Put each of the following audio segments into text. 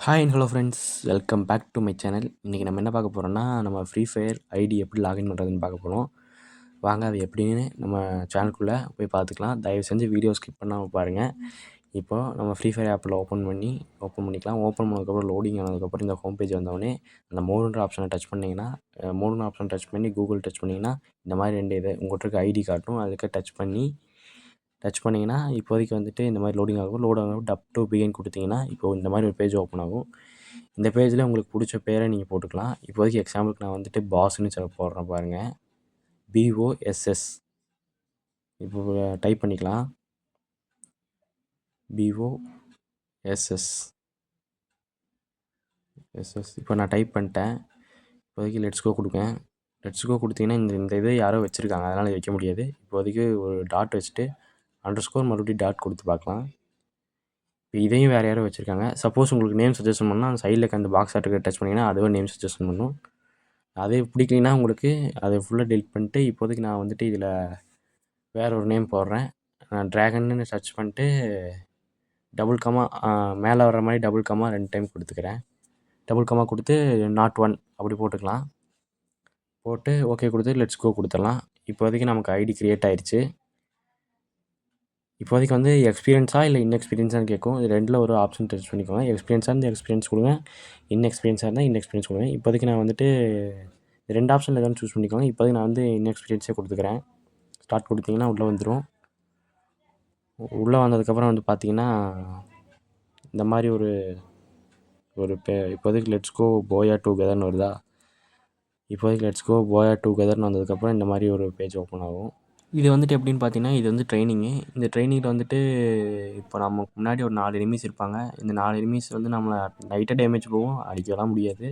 Hi and hello friends, welcome back to my channel. இன்றைக்கி நம்ம என்ன பார்க்க போகிறோம்னா, நம்ம ஃப்ரீ ஃபயர் ஐடி எப்படி லாகின் பண்ணுறதுன்னு பார்க்க போகிறோம். வாங்க அது எப்படின்னு நம்ம சேனலுக்குள்ளே போய் பார்த்துக்கலாம். தயவு செஞ்சு வீடியோ ஸ்கிப் பண்ணாமல் பாருங்கள். இப்போது நம்ம ஃப்ரீ ஃபயர் ஆப்பில் ஓப்பன் பண்ணிக்கலாம். ஓப்பன் பண்ணதுக்கப்புறம் லோடிங் ஆனதுக்கப்புறம் இந்த ஹோம் பேஜ் வந்தோடனே அந்த மோடுன்ற ஆப்ஷனை டச் பண்ணிங்கன்னா, மோடுன்ற ஆப்ஷன் டச் பண்ணி கூகுள் டச் பண்ணிங்கன்னா இந்த மாதிரி 2 இது உங்கள்கிட்ட இருக்க ஐடி காட்டும். அதுக்கு டச் பண்ணிங்கன்னா இப்போதைக்கு வந்துட்டு இந்த மாதிரி லோடிங் ஆகும். லோட் ஆகும் டப் டு பிகின் கொடுத்தீங்கன்னா இப்போது இந்த மாதிரி ஒரு பேஜ் ஓப்பன் ஆகும். இந்த பேஜில் உங்களுக்கு பிடிச்ச பேரை நீங்கள் போட்டுக்கலாம். இப்போதைக்கு எக்ஸாம்பிளுக்கு நான் வந்துட்டு பாஸ்ன்னு போடுறேன் பாருங்கள், BOSS. இப்போ டைப் பண்ணிக்கலாம், BOSS. இப்போ நான் டைப் பண்ணிட்டேன். இப்போதைக்கு லெட்ஸ் கோ கொடுப்பேன். லெட்ஸ் கோ கொடுத்தீங்கன்னா இந்த இதை யாரோ வச்சுருக்காங்க, அதனால் வைக்க முடியாது. இப்போதைக்கு ஒரு டாட் வச்சுட்டு அண்டர்ஸ்கோர் மறுபடியும் டாட் கொடுத்து பார்க்கலாம். இப்போ இதையும் வேறு யாரோ வச்சுருக்காங்க. சப்போஸ் உங்களுக்கு நேம் சஜஷன் பண்ணால் அந்த சைடில் இருக்க அந்த பாக்ஸ் ஆட்டுக்கு டச் பண்ணிங்கன்னா அதுவே நேம் சஜஷன் பண்ணும். அதே பிடிக்கலைன்னா உங்களுக்கு அதை ஃபுல்லாக டெலிட் பண்ணிட்டு இப்போதைக்கு நான் வந்துட்டு இதில் வேறு ஒரு நேம் போடுறேன். நான் ட்ராகன்னு சர்ச் பண்ணிட்டு டபுள் கமா மேலே வர்ற மாதிரி டபுள் கமா 2 டைம் கொடுத்துக்கிறேன். டபுள் கமா கொடுத்து நாட் 1 அப்படி போட்டுக்கலாம். போட்டு ஓகே கொடுத்து லெட்ஸ் கோ கொடுத்துடலாம். இப்போதைக்கு நமக்கு ஐடி க்ரியேட் ஆயிடுச்சு. இப்போதைக்கு வந்து எக்ஸ்பீரியன்ஸாக இல்லை இன்எக்ஸ்பீரியன்ஸான்னு கேட்கும். இது 2ல் ஒரு ஆப்ஷன் டச் பண்ணிக்கோங்க. எக்ஸ்பீரியன்ஸாக இருந்தால் எக்ஸ்பீரியன்ஸ் கொடுங்க, இன்எக்ஸ்பீரியன்ஸாக இருந்தால் இன்எக்ஸ்பீரியன்ஸ் கொடுங்க. இப்போதைக்கு நான் வந்துட்டு 2 ஆப்ஷனில் எதாவது சூஸ் பண்ணிக்கோங்க. இப்போதைக்கு நான் வந்து இன்எக்ஸ்பீரியன்ஸே கொடுத்துக்கிறேன். ஸ்டார்ட் கொடுத்தீங்கன்னா உள்ளே வந்துடும். உள்ளே வந்ததுக்கப்புறம் வந்து பார்த்தீங்கன்னா இந்த மாதிரி ஒரு இப்போதைக்கு லெட்ஸ் கோ போயா டுகெதர்னு வருதா. இப்போதைக்கு லெட்ஸ் கோ போயா டுகெதர்னு வந்ததுக்கப்புறம் இந்த மாதிரி ஒரு பேஜ் ஓப்பன் ஆகும். இது வந்துட்டு எப்படின்னு பார்த்தீங்கன்னா, இது வந்து ட்ரைனிங்கு. இந்த ட்ரைனிங்கில் வந்துட்டு இப்போ நமக்கு முன்னாடி ஒரு 4 எனிமீஸ் இருப்பாங்க. இந்த 4 எனிமீஸ் வந்து நம்மளை லைட்டாக டேமேஜ் போகும், அடிக்கலாம் முடியாது.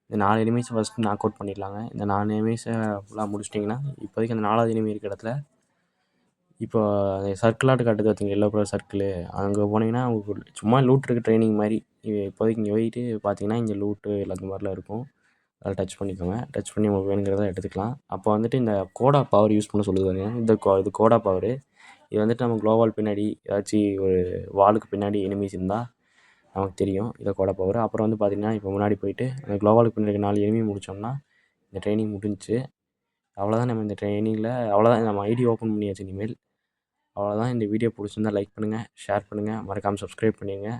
இந்த 4 எனிமீஸை ஃபஸ்ட்டு நாக் அவுட் பண்ணிடலாங்க. இந்த 4 எனிமீஸை ஃபுல்லாக முடிச்சிட்டிங்கன்னா இப்போதைக்கு அந்த 4வது எனிமி இருக்க இடத்துல இப்போ அந்த சர்க்கிளாட்டு காட்டுது பார்த்தீங்க, எல்லோ கலர் சர்க்கிளு. அங்கே போனீங்கன்னா உங்களுக்கு சும்மா லூட் இருக்குது, ட்ரைனிங் மாதிரி. இப்போதைக்கு இங்கே போயிட்டு பார்த்தீங்கன்னா இங்கே லூட்டு இல்லை அந்த மாதிரிலாம் இருக்கும். அதில் டச் பண்ணிக்கோங்க. டச் பண்ணி உங்களுக்கு வேணுங்கிறத எடுத்துக்கலாம். அப்போ வந்துட்டு இந்த கோடா பவர் யூஸ் பண்ண சொல்லுவாங்க. இது கோடா பவரு. இது வந்துட்டு நம்ம க்ளோவால் பின்னாடி ஏதாச்சும் ஒரு வாலுக்கு பின்னாடி எனிமீஸ் இருந்தால் நமக்கு தெரியும் இதை கோடா பவர். அப்புறம் வந்து பார்த்திங்கன்னா இப்போ முன்னாடி போயிட்டு அந்த க்ளோவாலுக்கு பின்னாடி 4 எனிமி முடித்தோம்னா இந்த ட்ரைனிங் முடிஞ்சிச்சு. அவ்வளோதான். நம்ம இந்த ட்ரைனிங்கில் அவ்வளோதான், நம்ம ஐடி ஓப்பன் பண்ணியாச்சு இனிமேல். அவ்வளோதான். இந்த வீடியோ பிடிச்சிருந்தா லைக் பண்ணுங்கள், ஷேர் பண்ணுங்கள், மறக்காமல் சப்ஸ்கிரைப் பண்ணிடுங்க.